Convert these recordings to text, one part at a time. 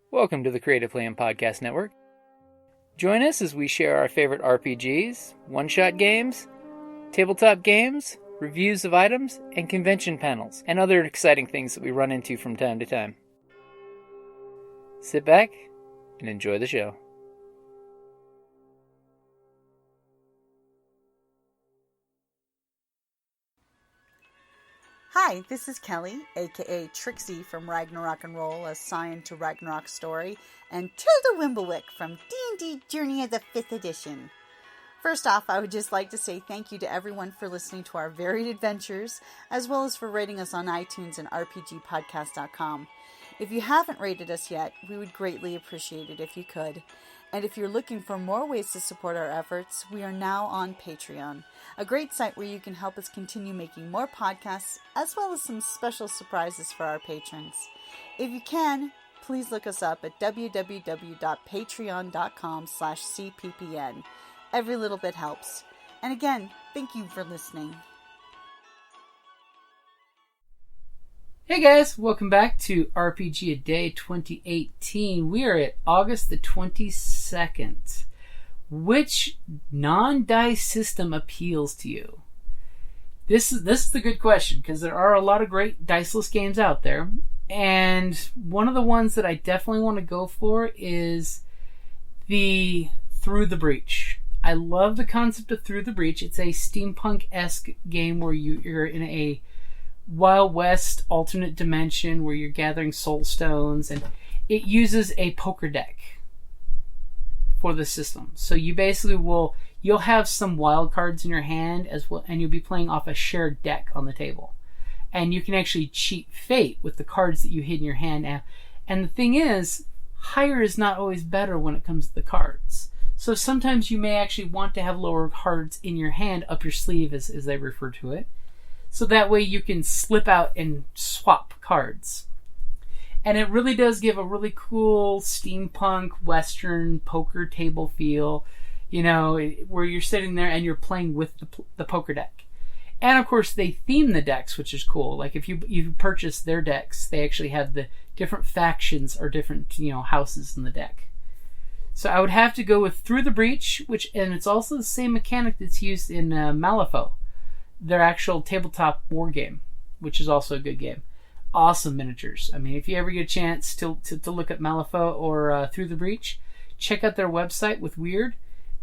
Welcome to the Creative Playing Podcast Network. Join us as we share our favorite RPGs, one-shot games, tabletop games, reviews of items, and convention panels, and other exciting things that we run into from time to time. Sit back and enjoy the show. Hi, this is Kelly, aka Trixie from Ragnarok and Roll, a Scion to Ragnarok story, and Tilda Wimblewick from D&D Journey of the 5th Edition. First off, I would just like to say thank you to everyone for listening to our varied adventures, as well as for rating us on iTunes and RPGpodcast.com. If you haven't rated us yet, we would greatly appreciate it if you could. And if you're looking for more ways to support our efforts, we are now on Patreon, a great site where you can help us continue making more podcasts, as well as some special surprises for our patrons. If you can, please look us up at www.patreon.com/cppn. Every little bit helps. And again, thank you for listening. Hey guys, welcome back to RPG A Day 2018. We are at August the 22nd. Which non-dice system appeals to you? This is the good question, because there are a lot of great diceless games out there. And one of the ones that I definitely want to go for is the Through the Breach. I love the concept of Through the Breach. It's a steampunk-esque game where you're in a Wild West alternate dimension where you're gathering soul stones, and it uses a poker deck for the system. So you basically you'll have some wild cards in your hand as well, and you'll be playing off a shared deck on the table. And you can actually cheat fate with the cards that you hid in your hand now. And the thing is, higher is not always better when it comes to the cards. So sometimes you may actually want to have lower cards in your hand, up your sleeve as they refer to it. So that way you can slip out and swap cards. And it really does give a really cool steampunk western poker table feel, where you're sitting there and you're playing with the poker deck. And of course they theme the decks, which is cool. Like if you purchase their decks, they actually have the different factions or different houses in the deck. So I would have to go with Through the Breach, and it's also the same mechanic that's used in Malifaux, their actual tabletop war game, which is also a good game. Awesome miniatures. I mean, if you ever get a chance to look at Malifaux or Through the Breach, check out their website with Weird.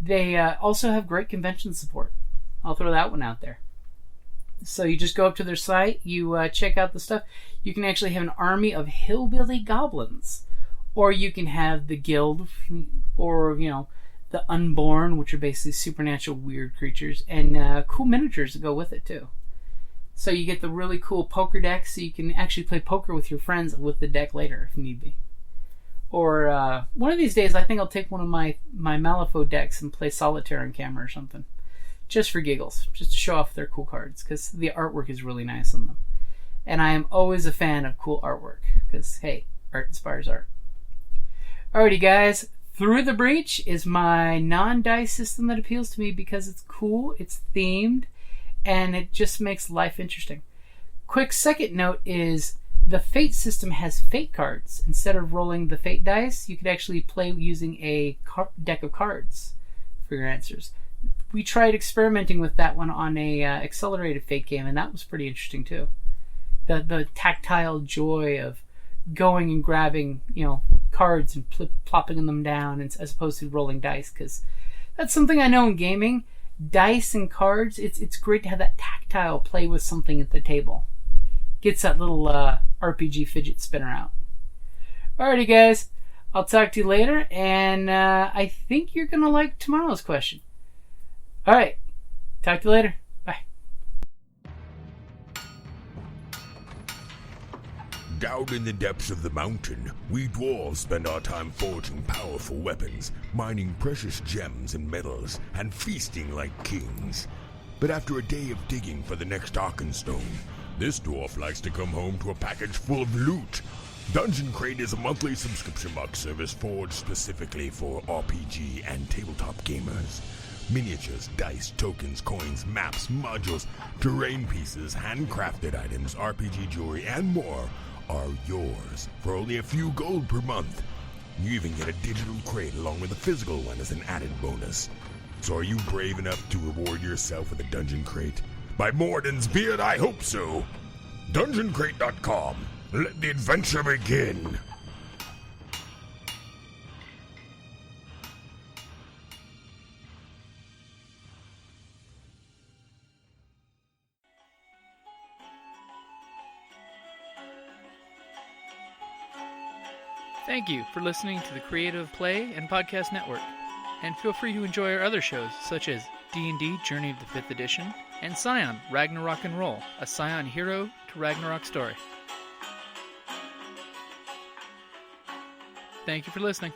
They also have great convention support. I'll throw that one out there. So you just go up to their site, you check out the stuff. You can actually have an army of hillbilly goblins, or you can have the guild, or the Unborn, which are basically supernatural weird creatures, and cool miniatures that go with it too. So you get the really cool poker deck, so you can actually play poker with your friends with the deck later if need be. Or one of these days, I think I'll take one of my Malifaux decks and play solitaire on camera or something, just for giggles, just to show off their cool cards, because the artwork is really nice on them. And I am always a fan of cool artwork, because hey, art inspires art. Alrighty guys, Through the Breach is my non-dice system that appeals to me because it's cool, it's themed, and it just makes life interesting. Quick second note is the Fate system has fate cards. Instead of rolling the fate dice, you could actually play using a deck of cards for your answers. We tried experimenting with that one on a accelerated fate game, and that was pretty interesting too. The tactile joy of going and grabbing cards and plopping them down as opposed to rolling dice, because that's something I know in gaming. Dice and cards, it's great to have that tactile play with something at the table. Gets that little RPG fidget spinner out. Alrighty guys, I'll talk to you later, and I think you're gonna like tomorrow's question. Alright, talk to you later. Bye. Down in the depths of the mountain, we dwarves spend our time forging powerful weapons, mining precious gems and metals, and feasting like kings. But after a day of digging for the next Arkenstone, this dwarf likes to come home to a package full of loot. Dungeon Crate is a monthly subscription box service forged specifically for RPG and tabletop gamers. Miniatures, dice, tokens, coins, maps, modules, terrain pieces, handcrafted items, RPG jewelry, and more are yours for only a few gold per month. You even get a digital crate along with a physical one as an added bonus. So are you brave enough to reward yourself with a dungeon crate? By Morden's beard, I hope so. DungeonCrate.com. Let the adventure begin. Thank you for listening to the Creative Play and Podcast Network. And feel free to enjoy our other shows, such as D&D Journey of the 5th Edition and Scion Ragnarok and Roll, a Scion hero to Ragnarok story. Thank you for listening.